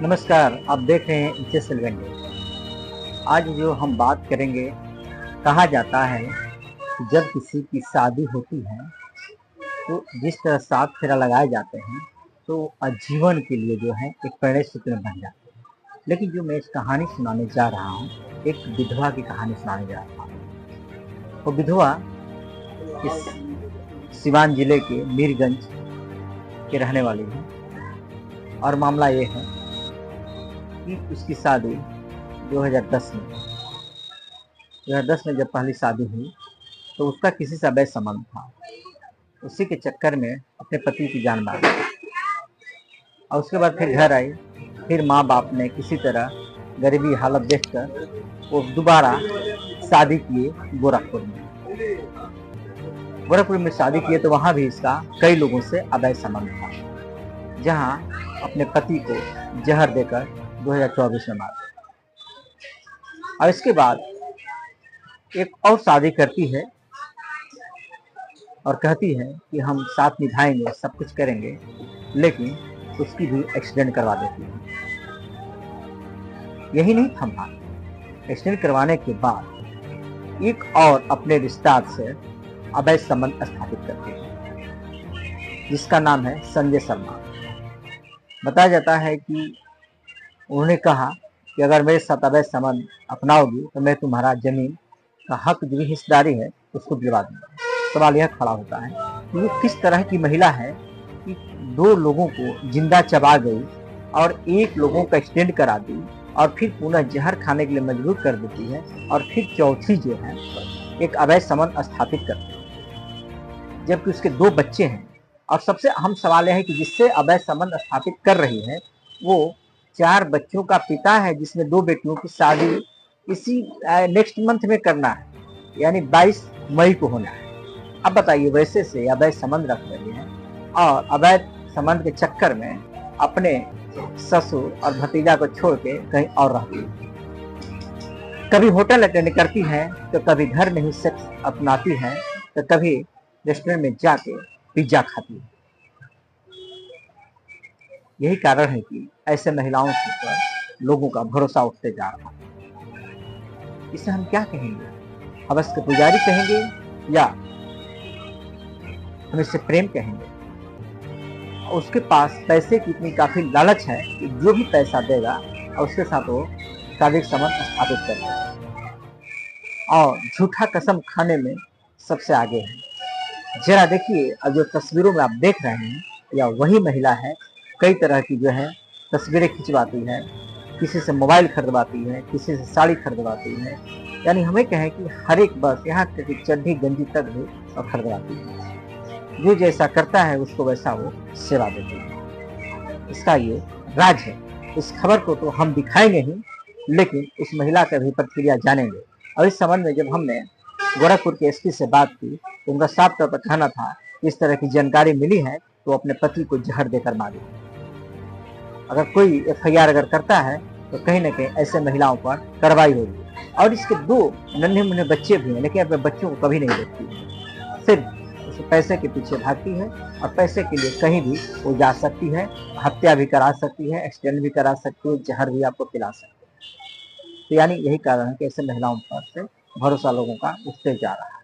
नमस्कार, आप देख रहे हैं इंचे सिलवेंडे। आज जो हम बात करेंगे, कहा जाता है कि जब किसी की शादी होती है तो जिस तरह 7 फेरा लगाए जाते हैं तो आजीवन के लिए जो है एक परिणय सूत्र बन जाते हैं। लेकिन जो मैं इस कहानी सुनाने जा रहा हूँ, एक विधवा की कहानी सुनाने जा रहा हूँ। वो विधवा इस सिवान जिले के मीरगंज के रहने वाली है और मामला ये है कि उसकी शादी 2010 में जब पहली शादी हुई तो उसका किसी से अवैध संबंध था। उसी के चक्कर में अपने पति की जान मार दी और उसके बाद फिर घर आई। फिर माँ बाप ने किसी तरह गरीबी हालत देखकर वो दोबारा शादी किए गोरखपुर में शादी किए तो वहाँ भी इसका कई लोगों से अवैध संबंध था, जहाँ अपने पति को जहर देकर 2024 में मार दिया। और इसके बाद एक और शादी करती है और कहती है कि हम साथ निभाएंगे, सब कुछ करेंगे, लेकिन उसकी भी एक्सीडेंट करवा देती है। यही नहीं थमा, एक्सीडेंट करवाने के बाद एक और अपने रिश्तेदार से अवैध संबंध स्थापित करती है, जिसका नाम है संजय शर्मा। बताया जाता है कि उन्होंने कहा कि अगर मेरे साथ अवैध संबंध अपनाओगी तो मैं तुम्हारा जमीन का हक जो भी हिस्सेदारी है उसको दिलवा दूंगा। सवाल यह खड़ा होता है कि वो किस तरह की महिला है कि 2 लोगों को जिंदा चबा गई और 1 लोगों का एक्सीडेंट करा दी और फिर पुनः जहर खाने के लिए मजबूर कर देती है और फिर चौथी जो है एक अवैध संबंध स्थापित करती है, जबकि उसके 2 बच्चे हैं। और सबसे अहम सवाल यह है कि जिससे अवैध संबंध स्थापित कर रही है वो 4 बच्चों का पिता है, जिसमें 2 बेटियों की शादी इसी नेक्स्ट मंथ में करना है, यानी 22 मई को होना है। अब बताइए, वैसे से अवैध संबंध रख रही है और अवैध संबंध के चक्कर में अपने ससुर और भतीजा को छोड़ के कहीं और रहती है। कभी होटल अटेंड करती है तो कभी घर में ही सेक्स अपनाती है तो कभी रेस्टोरेंट में जाके पिज्जा खाती है। यही कारण है कि ऐसे महिलाओं पर लोगों का भरोसा उठते जा रहा है। इसे हम क्या कहेंगे, हवस के पुजारी कहेंगे या हम इसे प्रेम कहेंगे? उसके पास पैसे की इतनी काफी लालच है कि जो भी पैसा देगा और उसके साथ वो शारीरिक संबंध स्थापित करेगा और झूठा कसम खाने में सबसे आगे है। जरा देखिए, अब जो तस्वीरों में आप देख रहे हैं या वही महिला है, कई तरह की जो है तस्वीरें खिंचवाती है, किसी से मोबाइल खरीदवाती है, किसी से साड़ी खरीदवाती है, यानी हमें कहें कि हर एक बस यहाँ तक कि चड्ढी गंजी तक भी खरीदवाती है। जो जैसा करता है उसको वैसा वो सेवा देती है। इसका ये राज है। इस खबर को तो हम दिखाएंगे ही, लेकिन इस महिला का भी प्रतिक्रिया जानेंगे। और इस संबंध में जब हमने गोरखपुर के एसपी से बात की तो उनका साफ तौर पर कहना था, इस तरह की जानकारी मिली है तो अपने पति को जहर देकर मारे। अगर कोई एफआईआर अगर करता है तो कहीं ना कहीं ऐसे महिलाओं पर कार्रवाई होगी। और इसके 2 नन्हे मुन्ने बच्चे भी हैं, लेकिन अपने बच्चों को कभी नहीं देखती, सिर्फ पैसे के पीछे भागती है और पैसे के लिए कहीं भी वो जा सकती है, हत्या भी करा सकती है, एक्सीडेंट भी करा सकती है, जहर भी आपको पिला सकती है। तो यानी यही कारण है कि ऐसे महिलाओं पर से भरोसा लोगों का उठते जा रहा है।